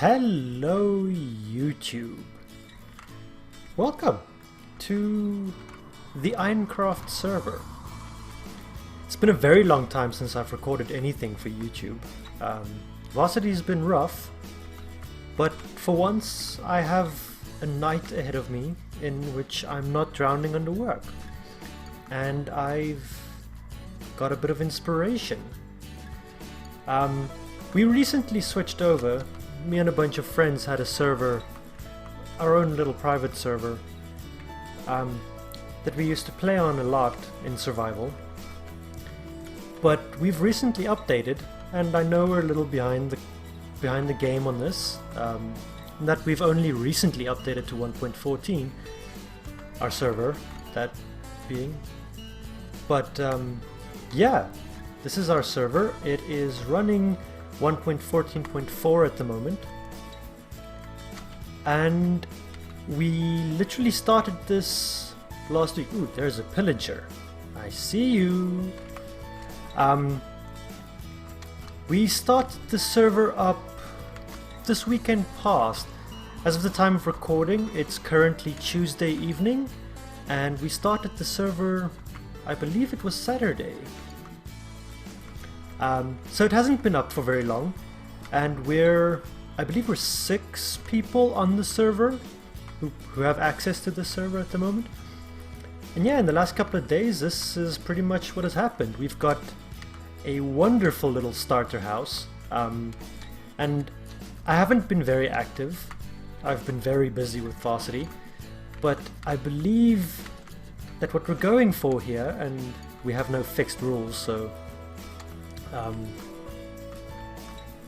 Hello YouTube! Welcome to the Inecraft server. It's been a very long time since I've recorded anything for YouTube. Varsity's been rough, but for once I have a night ahead of me in which I'm not drowning under work. And I've got a bit of inspiration. We recently switched over. Me and a bunch of friends had a server, our own little private server, that we used to play on a lot in survival. But we've recently updated, and I know we're a little behind the game on this. In that we've only recently updated to 1.14, our server, that being. But yeah, this is our server. It is running 1.14.4 at the moment, and we literally started this last week. Ooh, there's a pillager. I see you. We started the server up this weekend past. As of the time of recording, it's currently Tuesday evening, and we started the server, I believe it was Saturday. So it hasn't been up for very long, and I believe we're 6 people on the server who have access to the server at the moment. And yeah, in the last couple of days, this is pretty much what has happened. We've got a wonderful little starter house, and I haven't been very active. I've been very busy with Varsity, but I believe that what we're going for here, and we have no fixed rules, so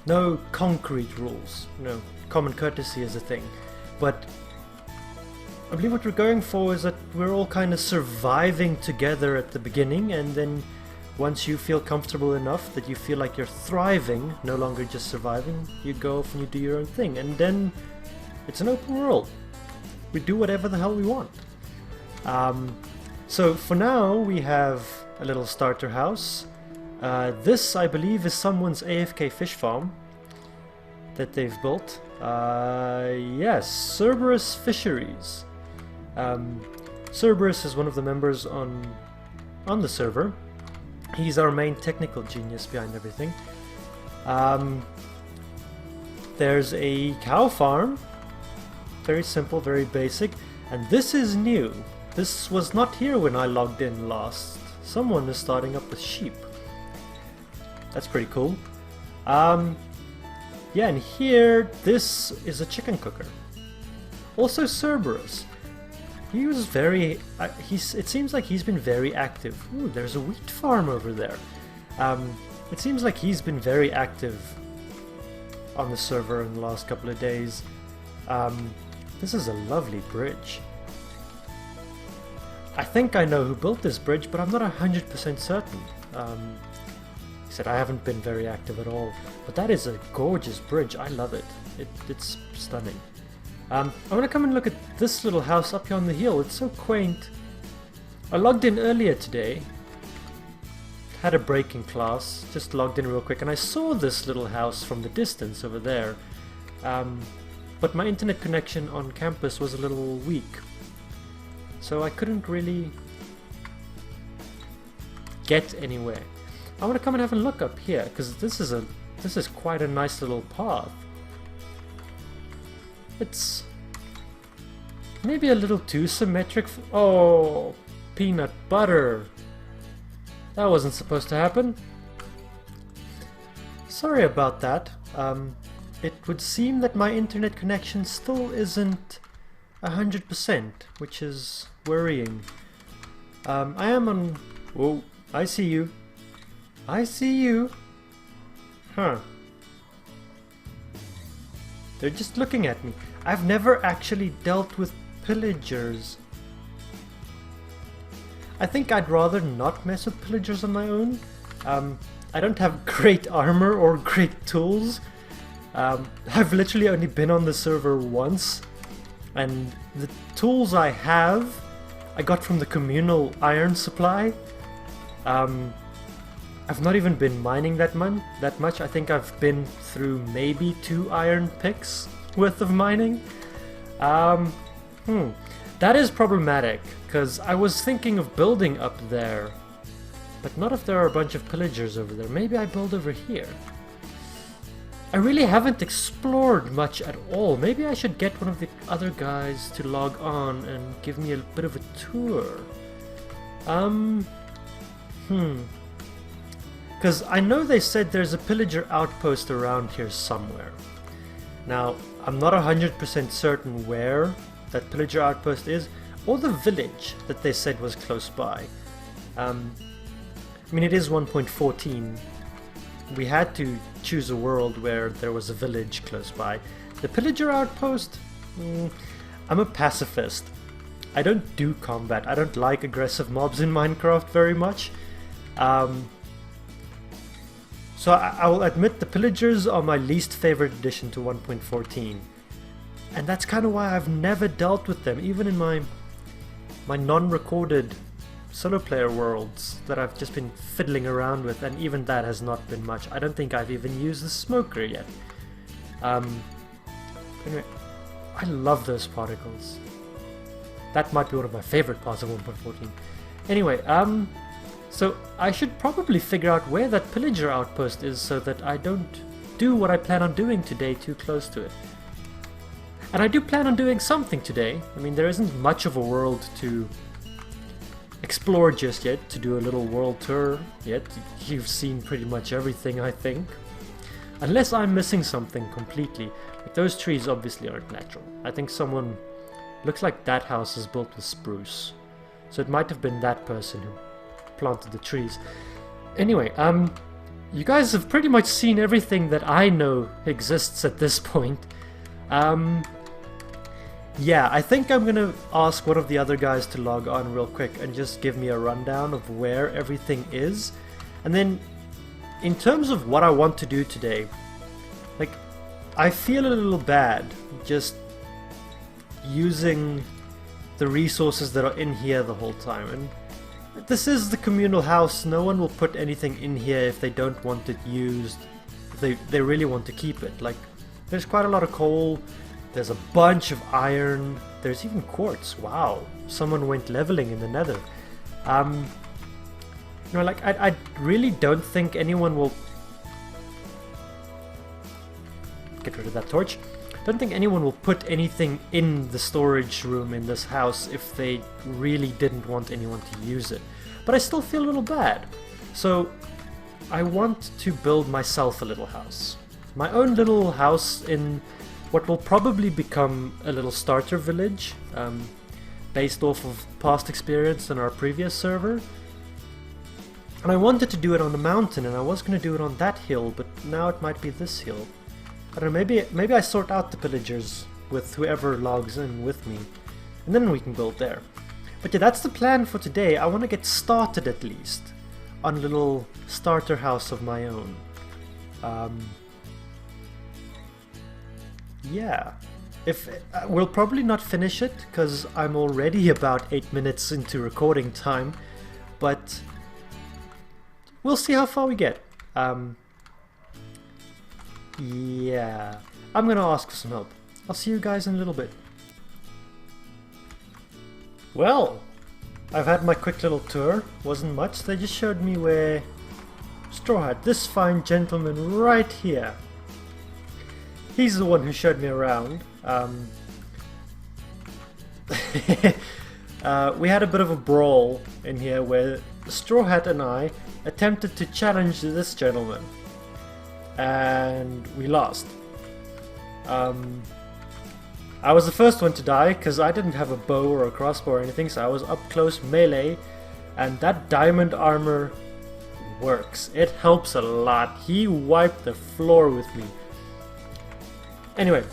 no concrete rules, no common courtesy is a thing, but I believe what we're going for is that we're all kind of surviving together at the beginning, and then once you feel comfortable enough that you feel like you're thriving, no longer just surviving, you go off and you do your own thing, and then it's an open world. We do whatever the hell we want. So for now we have a little starter house. This, I believe, is someone's AFK fish farm that they've built. Yes, Cerberus Fisheries. Cerberus is one of the members on the server. He's our main technical genius behind everything. There's a cow farm. Very simple, very basic. And this is new. This was not here when I logged in last. Someone is starting up with sheep. That's pretty cool. Yeah, and here, this is a chicken cooker. Also Cerberus. He was very... it seems like he's been very active. Ooh, there's a wheat farm over there. It seems like he's been very active on the server in the last couple of days. This is a lovely bridge. I think I know who built this bridge, but I'm not 100% certain. He said I haven't been very active at all, but that is a gorgeous bridge. I love it. It's stunning. I want to come and look at this little house up here on the hill. It's so quaint. I logged in earlier today. Had a break in class. Just logged in real quick, and I saw this little house from the distance over there. But my internet connection on campus was a little weak, so I couldn't really get anywhere. I want to come and have a look up here, because this is quite a nice little path. It's maybe a little too symmetric. Oh, peanut butter. That wasn't supposed to happen. Sorry about that. It would seem that my internet connection still isn't 100%, which is worrying. I am on... Whoa, I see you. I see you. Huh. They're just looking at me. I've never actually dealt with pillagers. I think I'd rather not mess with pillagers on my own. I don't have great armor or great tools. I've literally only been on the server once, and the tools I have I got from the communal iron supply. I've not even been mining that much. I think I've been through maybe 2 iron picks worth of mining. That is problematic, because I was thinking of building up there, but not if there are a bunch of pillagers over there. Maybe I build over here. I really haven't explored much at all. Maybe I should get one of the other guys to log on and give me a bit of a tour. Because I know they said there's a pillager outpost around here somewhere. Now, I'm not 100% certain where that pillager outpost is, or the village that they said was close by. I mean, it is 1.14. We had to choose a world where there was a village close by. The pillager outpost? I'm a pacifist. I don't do combat. I don't like aggressive mobs in Minecraft very much. So I will admit the pillagers are my least favorite addition to 1.14. And that's kind of why I've never dealt with them, even in my non-recorded solo player worlds that I've just been fiddling around with, and even that has not been much. I don't think I've even used the smoker yet. Anyway, I love those particles. That might be one of my favorite parts of 1.14. Anyway, so I should probably figure out where that pillager outpost is so that I don't do what I plan on doing today too close to it. And I do plan on doing something today. I mean, there isn't much of a world to explore just yet, to do a little world tour yet. You've seen pretty much everything, I think. Unless I'm missing something completely. Like, those trees obviously aren't natural. I think someone... Looks like that house is built with spruce. So it might have been that person who planted the trees. Anyway, you guys have pretty much seen everything that I know exists at this point. Yeah, I think I'm gonna ask one of the other guys to log on real quick and just give me a rundown of where everything is. And then, in terms of what I want to do today, like, I feel a little bad just using the resources that are in here the whole time. And this is the communal house. No one will put anything in here if they don't want it used. If they really want to keep it. Like, there's quite a lot of coal. There's a bunch of iron. There's even quartz. Wow, someone went leveling in the nether. You know, like, I really don't think anyone will... Get rid of that torch. Don't think anyone will put anything in the storage room in this house if they really didn't want anyone to use it. But I still feel a little bad. So I want to build myself a little house. My own little house in what will probably become a little starter village, based off of past experience in our previous server. And I wanted to do it on a mountain, and I was going to do it on that hill, but now it might be this hill. I don't know, maybe I sort out the pillagers with whoever logs in with me, and then we can build there. But yeah, that's the plan for today. I want to get started at least on a little starter house of my own. Yeah, we'll probably not finish it because I'm already about 8 minutes into recording time, but we'll see how far we get. Yeah, I'm gonna ask for some help. I'll see you guys in a little bit. Well, I've had my quick little tour. Wasn't much. They just showed me where Straw Hat, this fine gentleman right here. He's the one who showed me around. We had a bit of a brawl in here where Straw Hat and I attempted to challenge this gentleman. And we lost. I was the first one to die because I didn't have a bow or a crossbow or anything, so I was up close melee, and that diamond armor works. It helps a lot. He wiped the floor with me. Anyway,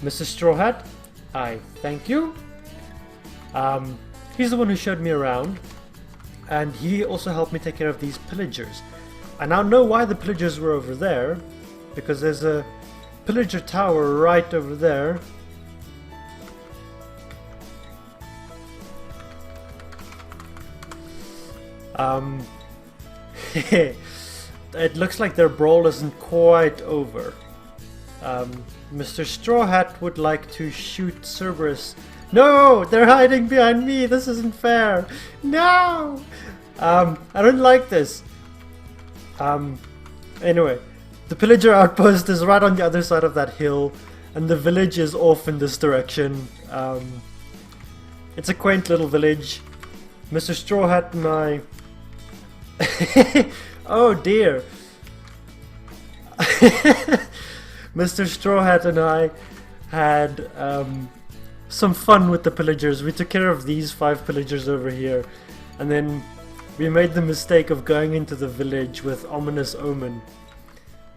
Mr. Straw Hat, I thank you. He's the one who showed me around, and he also helped me take care of these pillagers. I now know why the pillagers were over there, because there's a pillager tower right over there. it looks like their brawl isn't quite over. Mr. Straw Hat would like to shoot Cerberus. No! They're hiding behind me! This isn't fair! No! I don't like this. Anyway, the pillager outpost is right on the other side of that hill, and the village is off in this direction. It's a quaint little village. Mr. Straw Hat and I... Oh dear! Mr. Straw Hat and I had some fun with the pillagers. We took care of these 5 pillagers over here, and then we made the mistake of going into the village with Ominous Omen,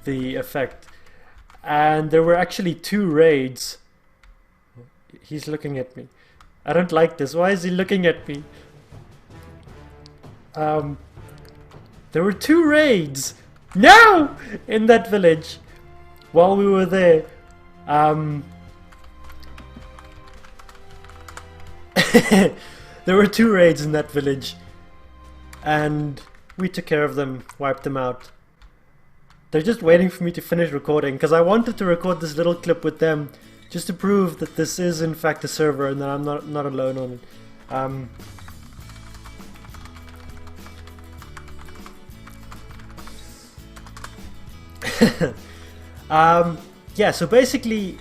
the effect. And there were actually 2 raids. He's looking at me. I don't like this. Why is he looking at me? There were 2 raids! No! In that village. While we were there. There were 2 raids in that village. And we took care of them, wiped them out. They're just waiting for me to finish recording, because I wanted to record this little clip with them just to prove that this is in fact a server and that I'm not alone on it. Yeah, so basically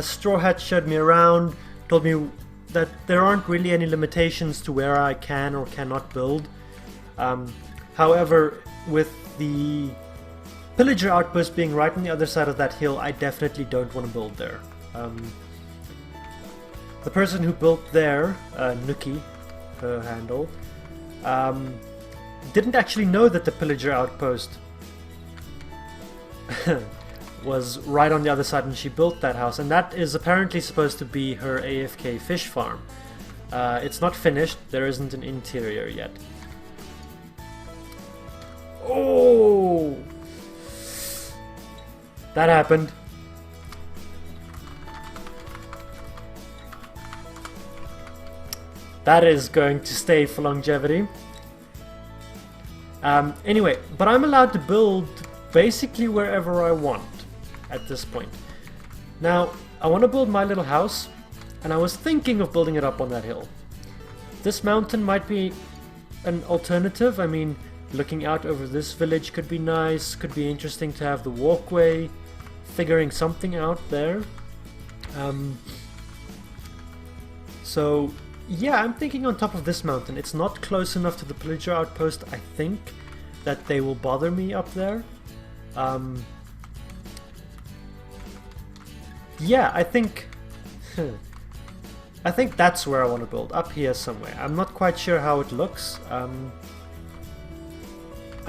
Straw Hat showed me around, told me that there aren't really any limitations to where I can or cannot build. However, with the pillager outpost being right on the other side of that hill, I definitely don't want to build there. The person who built there, Nuki, her handle, didn't actually know that the pillager outpost was right on the other side, and she built that house, and that is apparently supposed to be her AFK fish farm. It's not finished, there isn't an interior yet. Oh! That happened. That is going to stay for longevity. Anyway, but I'm allowed to build basically wherever I want at this point. Now, I want to build my little house, and I was thinking of building it up on that hill. This mountain might be an alternative. I mean, looking out over this village could be nice, could be interesting to have the walkway, figuring something out there. So yeah, I'm thinking on top of this mountain. It's not close enough to the pillager outpost, I think, that they will bother me up there. Yeah, I think that's where I want to build, up here somewhere. I'm not quite sure how it looks. I'm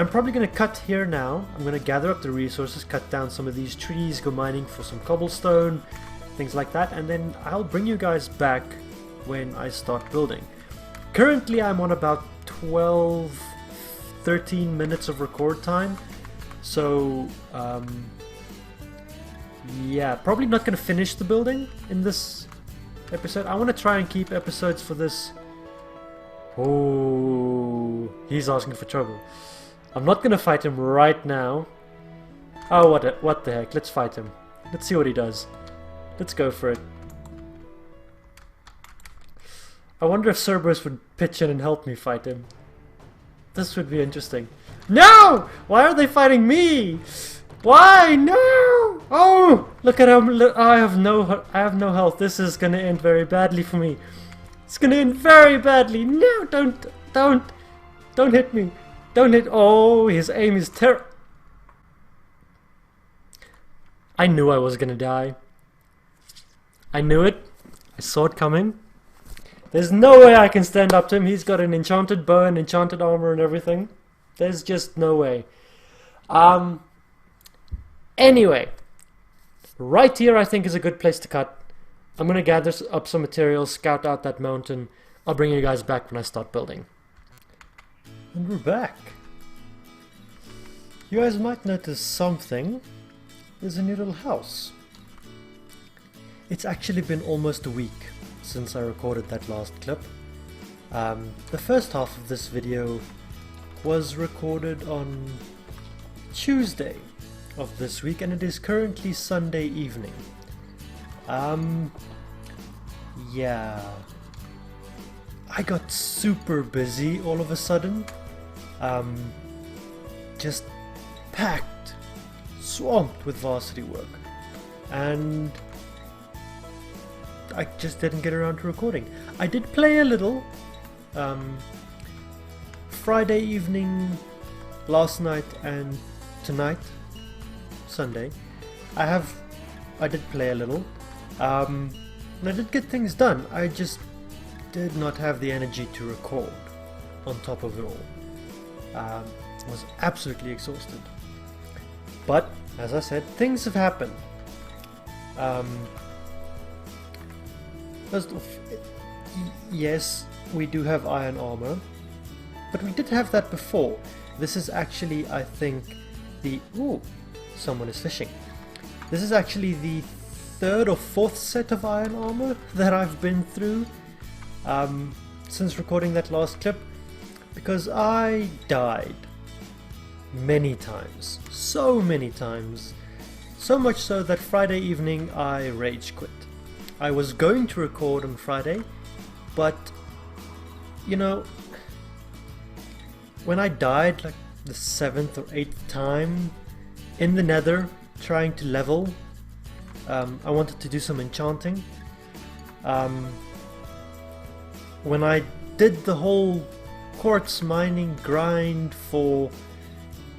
probably going to cut here now. I'm going to gather up the resources, cut down some of these trees, go mining for some cobblestone, things like that, and then I'll bring you guys back when I start building. Currently I'm on about 12-13 minutes of record time, so yeah, probably not going to finish the building in this episode. I want to try and keep episodes for this. Oh, he's asking for trouble. I'm not going to fight him right now. Oh, what the heck, let's fight him. Let's see what he does. Let's go for it. I wonder if Cerberus would pitch in and help me fight him. This would be interesting. No! Why are they fighting me? Why? No! Oh! Look at him. I have no health. This is gonna end very badly for me. It's gonna end very badly. No! Don't hit me. Don't hit. Oh, his aim is terrible. I knew I was gonna die. I knew it. I saw it coming. There's no way I can stand up to him. He's got an enchanted bow and enchanted armor and everything. There's just no way. Anyway, right here I think is a good place to cut. I'm going to gather up some materials, scout out that mountain. I'll bring you guys back when I start building. And we're back. You guys might notice something. There's a new little house. It's actually been almost a week since I recorded that last clip. The first half of this video was recorded on Tuesday of this week, and it is currently Sunday evening. Yeah, I got super busy all of a sudden. Just packed, swamped with varsity work, and I just didn't get around to recording. I did play a little Friday evening, last night, and tonight, Sunday. I did play a little, and I did get things done. I just did not have the energy to record on top of it all. Was absolutely exhausted. But as I said, things have happened. First off, yes, we do have iron armor, but we did have that before. This is actually, I think, someone is fishing. This is actually the third or fourth set of iron armor that I've been through since recording that last clip, because I died many times, so many times, so much so that Friday evening I rage quit. I was going to record on Friday, but you know, when I died like the 7th or 8th time in the nether trying to level, I wanted to do some enchanting. When I did the whole quartz mining grind for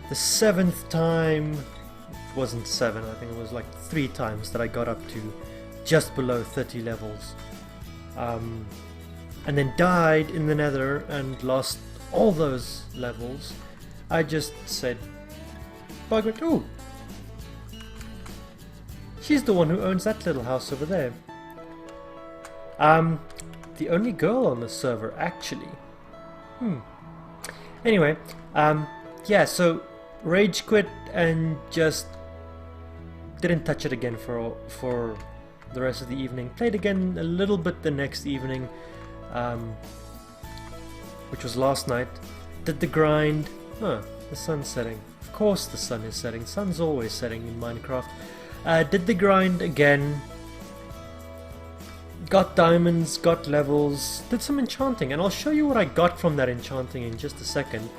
the 7th time, it wasn't 7, I think it was like 3 times that I got up to just below 30 levels, and then died in the nether and lost all those levels, I just said, bug it. Ooh, she's the one who owns that little house over there. The only girl on the server, actually. Anyway, yeah, so rage quit and just didn't touch it again for the rest of the evening. Played again a little bit the next evening, which was last night. Did the grind. The sun's setting. Of course the sun is setting. Sun's always setting in Minecraft. Did the grind again. Got diamonds, got levels, did some enchanting, and I'll show you what I got from that enchanting in just a second.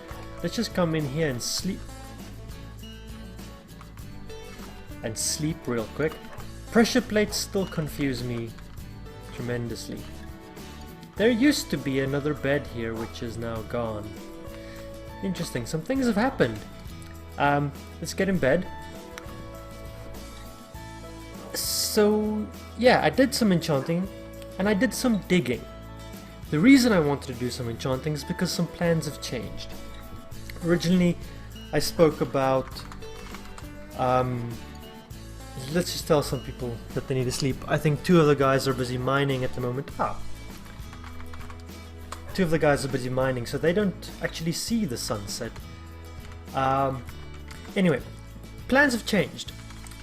Let's just come in here and sleep. And sleep real quick. Pressure plates still confuse me tremendously. There used to be another bed here which is now gone. Interesting, some things have happened. Let's get in bed. So yeah, I did some enchanting and I did some digging. The reason I wanted to do some enchanting is because some plans have changed. Originally I spoke about let's just tell some people that they need to sleep. I think 2 of the guys are busy mining at the moment. 2 of the guys are busy mining, so they don't actually see the sunset. Anyway, plans have changed.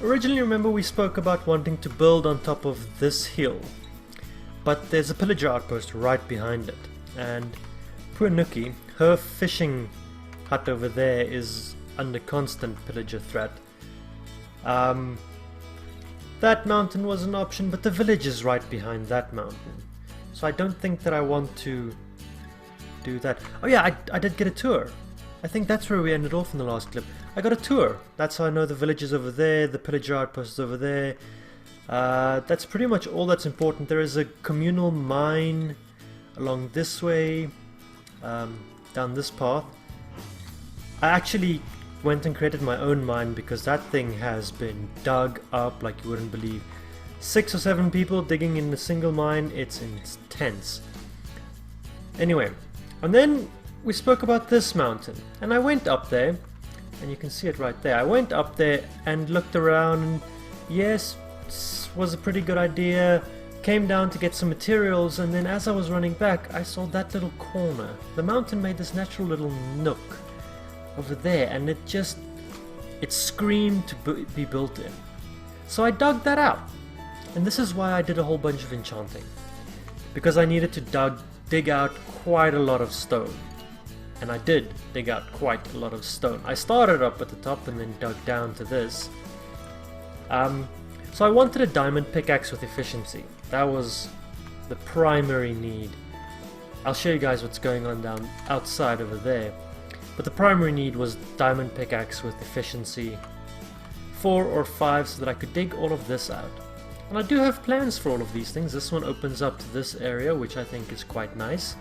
Originally, remember, we spoke about wanting to build on top of this hill, but there's a pillager outpost right behind it, and poor Nookie, her fishing hut over there is under constant pillager threat. That mountain was an option, but the village is right behind that mountain, so I don't think that I want to do that. Oh yeah, I did get a tour. I think that's where we ended off in the last clip. I got a tour. That's how I know the village is over there, the pillager outpost is over there. That's pretty much all that's important. There is a communal mine along this way, down this path. I actually went and created my own mine because that thing has been dug up like you wouldn't believe. 6 or 7 people digging in a single mine, it's intense. Anyway, and then we spoke about this mountain, and I went up there, and you can see it right there. I went up there and looked around, and yes, it was a pretty good idea. Came down to get some materials, and then as I was running back, I saw that little corner. The mountain made this natural little nook over there, and it screamed to be built in. So I dug that out, and this is why I did a whole bunch of enchanting, because I needed to dig out quite a lot of stone. And I did dig out quite a lot of stone. I started up at the top and then dug down to this. So I wanted a diamond pickaxe with efficiency. That was the primary need. I'll show you guys what's going on down outside over there. But the primary need was diamond pickaxe with efficiency 4 or 5 so that I could dig all of this out. And I do have plans for all of these things. This one opens up to this area, which I think is quite nice.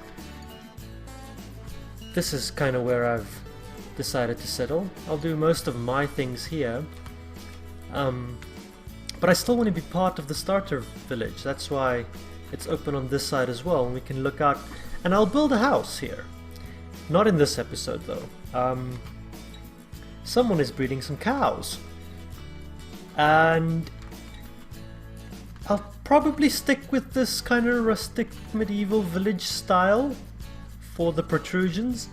This is kind of where I've decided to settle. I'll do most of my things here. But I still want to be part of the starter village. That's why it's open on this side as well, and we can look out. And I'll build a house here. Not in this episode though. Someone is breeding some cows. And I'll probably stick with this kind of rustic medieval village style for the protrusions.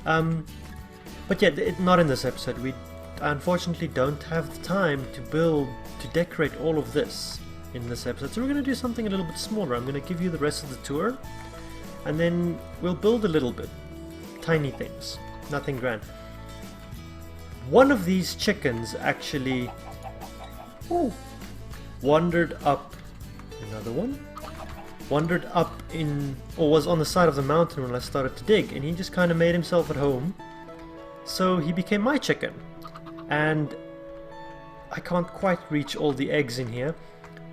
But yeah, not in this episode. We unfortunately don't have the time to decorate all of this in this episode. So we're going to do something a little bit smaller. I'm going to give you the rest of the tour, and then we'll build a little bit. Tiny things. Nothing grand. One of these chickens actually wandered up. Another one wandered up or was on the side of the mountain when I started to dig, and he just kind of made himself at home. So he became my chicken, and I can't quite reach all the eggs in here,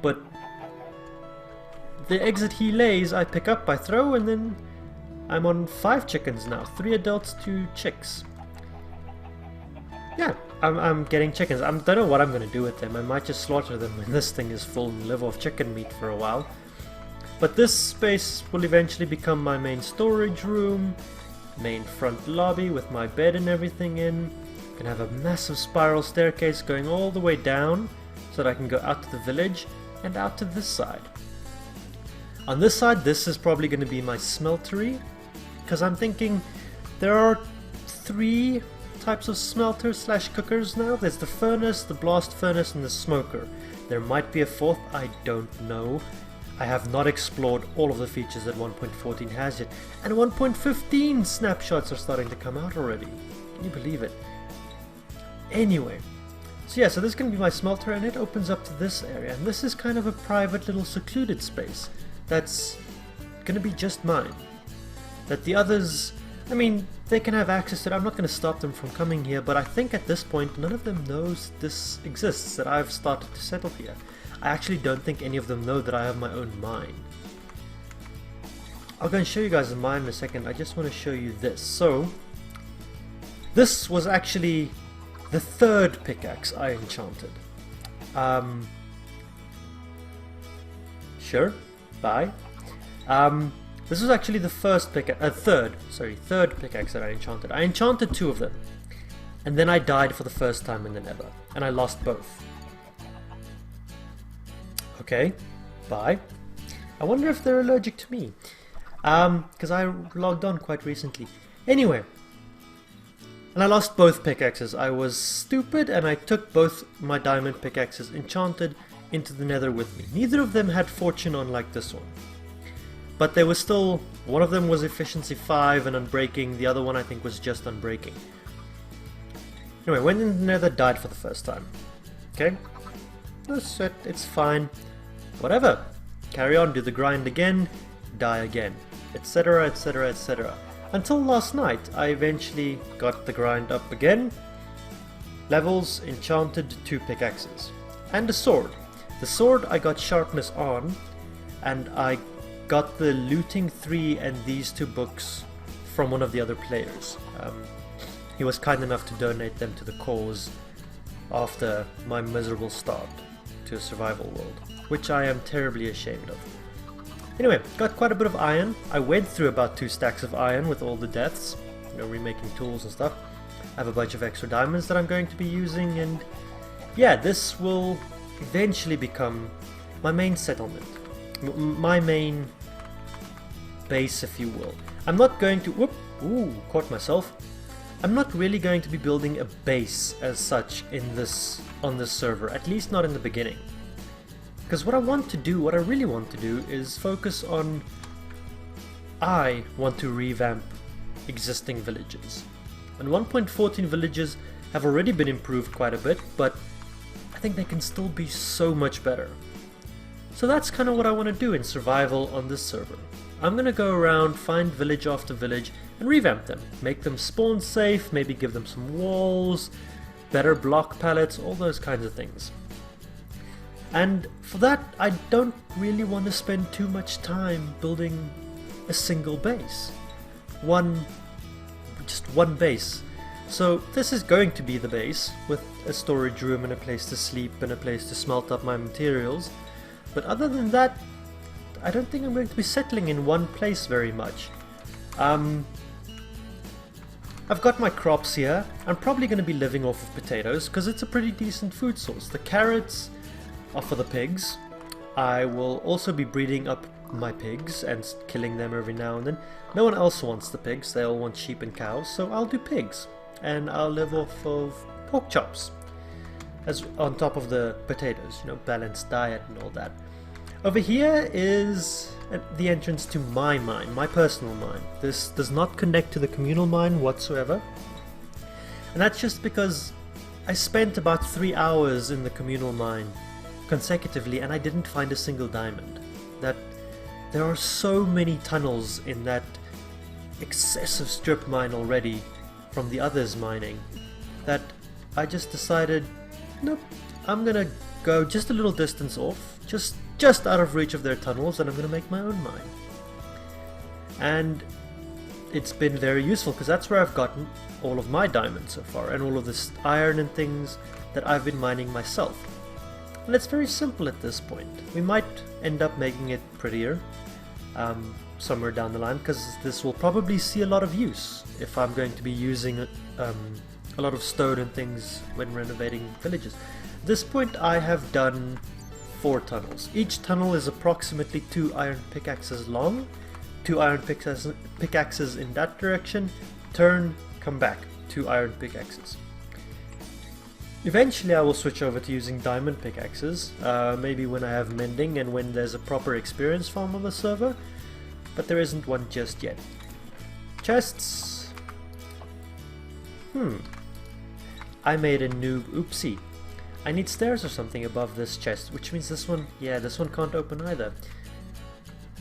but the eggs that he lays I pick up, I throw, and then I'm on 5 chickens now. 3 adults, 2 chicks. Yeah, I'm getting chickens. I don't know what I'm going to do with them. I might just slaughter them when this thing is full and live off chicken meat for a while. But this space will eventually become my main storage room, main front lobby with my bed and everything in. I can have a massive spiral staircase going all the way down so that I can go out to the village and out to this side. On this side, this is probably going to be my smeltery, because I'm thinking there are 3 types of smelters slash cookers now. There's the furnace, the blast furnace, and the smoker. There might be a 4th, I don't know. I have not explored all of the features that 1.14 has yet, and 1.15 snapshots are starting to come out already. Can you believe it? Anyway, so yeah, so this is going to be my smelter, and it opens up to this area, and this is kind of a private little secluded space that's going to be just mine. That the others, I mean, they can have access to it. I'm not going to stop them from coming here, but I think at this point none of them knows this exists, that I've started to settle here. I actually don't think any of them know that I have my own mine. I'll go and show you guys the mine in a second. I just want to show you this. So, this was actually the 3rd pickaxe I enchanted. Sure, bye. This was actually the third pickaxe that I enchanted. I enchanted 2 of them, and then I died for the first time in the Nether, and I lost both. Okay, bye. I wonder if they're allergic to me, because I logged on quite recently. Anyway, and I lost both pickaxes. I was stupid, and I took both my diamond pickaxes enchanted into the Nether with me. Neither of them had fortune on like this one. But there was still, one of them was efficiency 5 and unbreaking, the other one I think was just unbreaking. Anyway, went in the Nether, died for the first time. Okay, that's it, it's fine. Whatever, carry on, do the grind again, die again, etc, etc, etc. Until last night, I eventually got the grind up again. Levels, enchanted 2 pickaxes. And a sword. The sword I got sharpness on, and I got the looting 3 and these 2 books from one of the other players. He was kind enough to donate them to the cause after my miserable start to a survival world, which I am terribly ashamed of. Anyway, got quite a bit of iron. I went through about 2 stacks of iron with all the deaths, you know, remaking tools and stuff. I have a bunch of extra diamonds that I'm going to be using, and yeah, this will eventually become my main settlement. My main base, if you will. I'm not going to... caught myself. I'm not really going to be building a base as such on this server, at least not in the beginning. Because what I really want to do is focus on... I want to revamp existing villages. And 1.14 villages have already been improved quite a bit, but I think they can still be so much better. So that's kind of what I want to do in survival on this server. I'm going to go around, find village after village and revamp them. Make them spawn safe, maybe give them some walls, better block palettes, all those kinds of things. And for that, I don't really want to spend too much time building a single base. Just one base. So this is going to be the base, with a storage room and a place to sleep and a place to smelt up my materials. But other than that, I don't think I'm going to be settling in one place very much. I've got my crops here. I'm probably going to be living off of potatoes because it's a pretty decent food source. The carrots are for the pigs. I will also be breeding up my pigs and killing them every now and then. No one else wants the pigs, they all want sheep and cows, so I'll do pigs. And I'll live off of pork chops as on top of the potatoes, you know, balanced diet and all that. Over here is the entrance to my mine, my personal mine. This does not connect to the communal mine whatsoever. And that's just because I spent about 3 hours in the communal mine consecutively and I didn't find a single diamond. There are so many tunnels in that excessive strip mine already from the others mining that I just decided, nope, I'm gonna go just a little distance off, just out of reach of their tunnels, and I'm gonna make my own mine. And it's been very useful because that's where I've gotten all of my diamonds so far and all of this iron and things that I've been mining myself. And it's very simple at this point. We might end up making it prettier somewhere down the line, because this will probably see a lot of use if I'm going to be using a lot of stone and things when renovating villages. At this point I have done 4 tunnels. Each tunnel is approximately 2 iron pickaxes long, 2 iron pickaxes in that direction, turn, come back, 2 iron pickaxes. Eventually I will switch over to using diamond pickaxes, maybe when I have mending and when there's a proper experience farm on the server, but there isn't one just yet. Chests. I made a noob oopsie. I need stairs or something above this chest, which means this one, yeah, this one can't open either.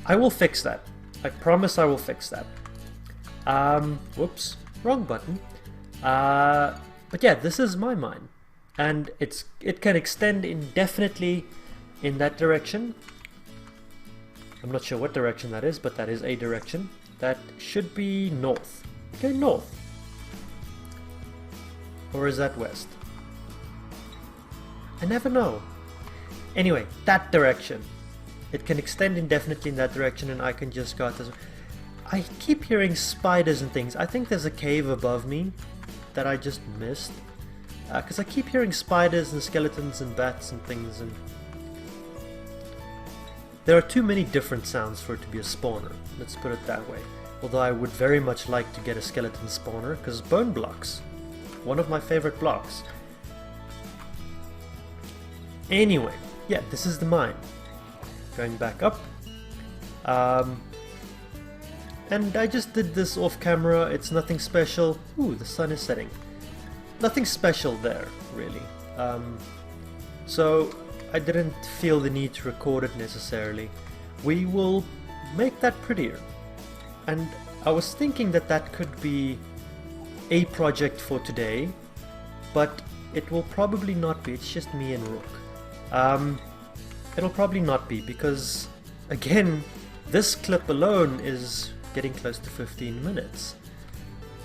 I will fix that. I promise I will fix that. Whoops, wrong button. But yeah, this is my mine. And it can extend indefinitely in that direction. I'm not sure what direction that is, but that is a direction. That should be north. Okay, north. Or is that west? I never know. Anyway, that direction. It can extend indefinitely in that direction and I can just go out this way. I keep hearing spiders and things. I think there's a cave above me that I just missed. Because I keep hearing spiders and skeletons and bats and things, and there are too many different sounds for it to be a spawner, let's put it that way. Although I would very much like to get a skeleton spawner, because bone blocks, one of my favorite blocks. Anyway, yeah, this is the mine. Going back up. And I just did this off camera, it's nothing special. Ooh, the sun is setting. Nothing special there, really. So I didn't feel the need to record it necessarily. We will make that prettier. And I was thinking that that could be a project for today, but it will probably not be. It's just me and Rook. It'll probably not be because, again, this clip alone is getting close to 15 minutes,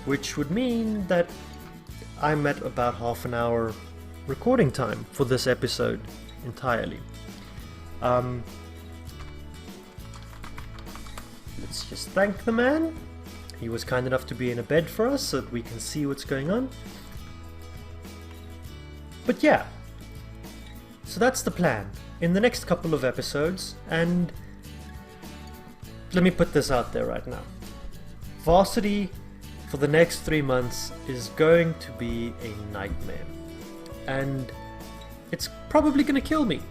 which would mean that I'm at about half an hour recording time for this episode entirely. Let's just thank the man. He was kind enough to be in a bed for us so that we can see what's going on. But yeah, so that's the plan. In the next couple of episodes, and let me put this out there right now. Varsity for the next 3 months is going to be a nightmare. And it's probably going to kill me.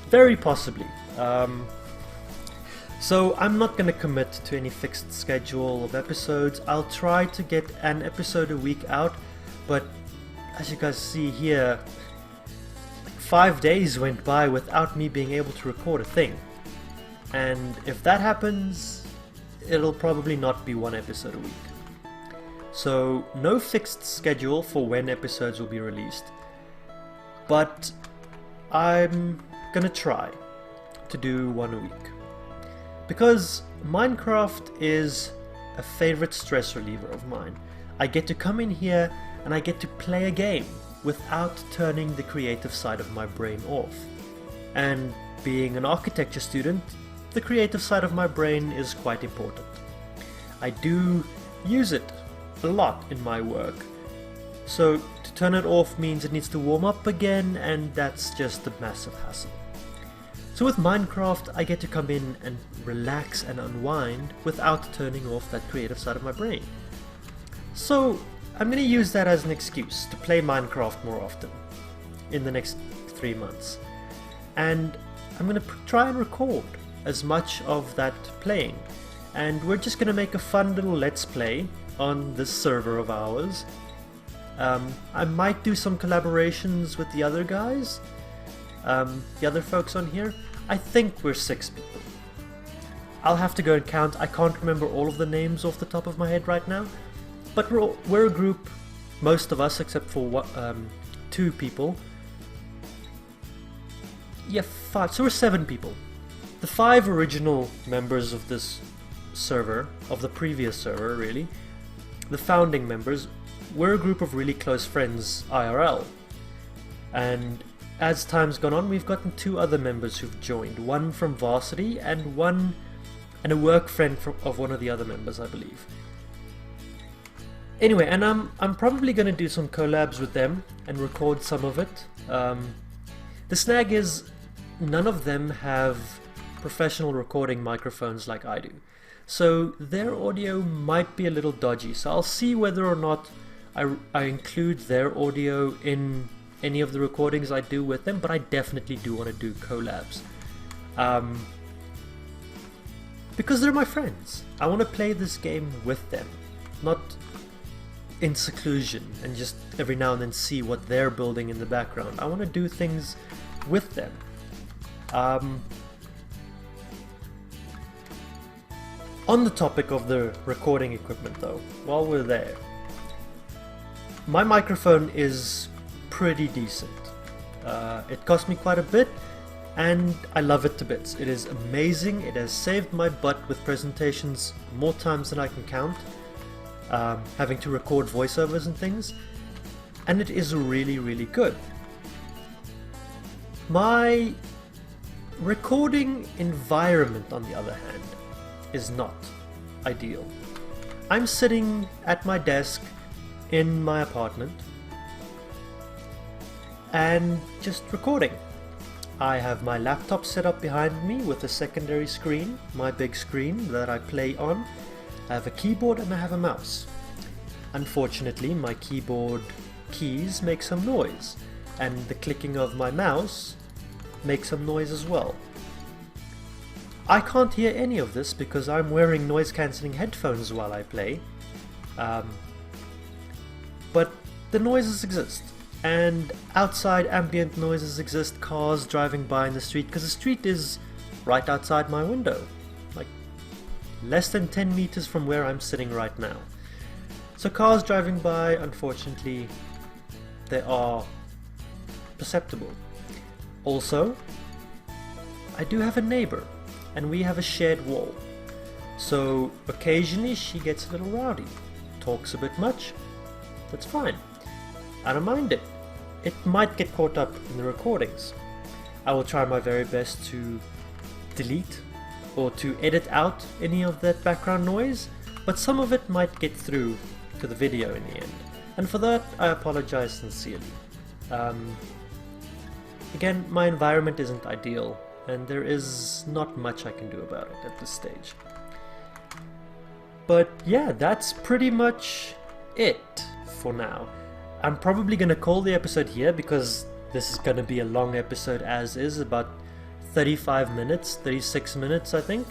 Very possibly. So I'm not going to commit to any fixed schedule of episodes. I'll try to get an episode a week out, but as you guys see here, 5 days went by without me being able to record a thing. And if that happens, it'll probably not be one episode a week. So no fixed schedule for when episodes will be released, but I'm gonna try to do one a week. Because Minecraft is a favorite stress reliever of mine. I get to come in here and I get to play a game without turning the creative side of my brain off. And being an architecture student, the creative side of my brain is quite important. I do use it a lot in my work. So to turn it off means it needs to warm up again, and that's just a massive hassle. So with Minecraft, I get to come in and relax and unwind without turning off that creative side of my brain. So I'm going to use that as an excuse to play Minecraft more often in the next 3 months. And I'm going to try and record as much of that playing. And we're just going to make a fun little let's play on this server of ours. I might do some collaborations with the other guys, the other folks on here. I think we're 6 people. I'll have to go and count. I can't remember all of the names off the top of my head right now, but we're a group, most of us except for 2 people. Yeah, 5. So we're 7 people. The 5 original members of this server, of the previous server really, the founding members, we're a group of really close friends IRL. And as time's gone on, we've gotten 2 other members who've joined. One from Varsity and a work friend of one of the other members, I believe. Anyway, and I'm probably going to do some collabs with them and record some of it. The snag is none of them have professional recording microphones like I do. So their audio might be a little dodgy. So I'll see whether or not I include their audio in any of the recordings I do with them, but I definitely do want to do collabs. Because they're my friends. I want to play this game with them, not in seclusion and just every now and then see what they're building in the background. I want to do things with them. On the topic of the recording equipment though, while we're there, my microphone is pretty decent. It cost me quite a bit and I love it to bits. It is amazing. It has saved my butt with presentations more times than I can count, having to record voiceovers and things, and it is really, really good. My recording environment, on the other hand, is not ideal. I'm sitting at my desk in my apartment and just recording. I have my laptop set up behind me with a secondary screen, my big screen that I play on. I have a keyboard and I have a mouse. Unfortunately, my keyboard keys make some noise, and the clicking of my mouse makes some noise as well. I can't hear any of this because I'm wearing noise-cancelling headphones while I play, but the noises exist, and outside ambient noises exist, cars driving by in the street, because the street is right outside my window, like less than 10 meters from where I'm sitting right now. So cars driving by, unfortunately, they are perceptible. Also, I do have a neighbor, and we have a shared wall. So occasionally she gets a little rowdy, talks a bit much. That's fine. I don't mind it. It might get caught up in the recordings. I will try my very best to delete or to edit out any of that background noise, but some of it might get through to the video in the end. And for that, I apologize sincerely. Again, my environment isn't ideal, and there is not much I can do about it at this stage. But yeah, that's pretty much it for now. I'm probably going to call the episode here because this is going to be a long episode as is, about 35 minutes, 36 minutes I think.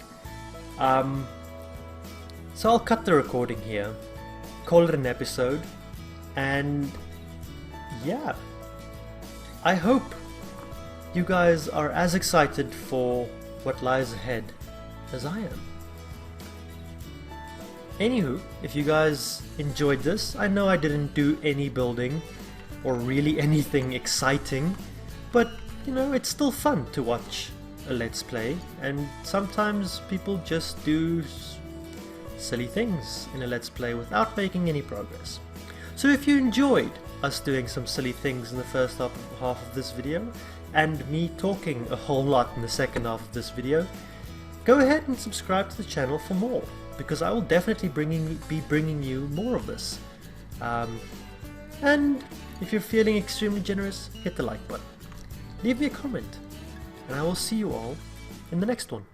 So I'll cut the recording here, call it an episode, and yeah, I hope you guys are as excited for what lies ahead as I am. Anywho, if you guys enjoyed this, I know I didn't do any building or really anything exciting, but you know, it's still fun to watch a Let's Play, and sometimes people just do silly things in a Let's Play without making any progress. So if you enjoyed us doing some silly things in the first half of this video, and me talking a whole lot in the second half of this video, go ahead and subscribe to the channel for more, because I will definitely be bringing you more of this. And if you're feeling extremely generous, hit the like button. Leave me a comment, and I will see you all in the next one.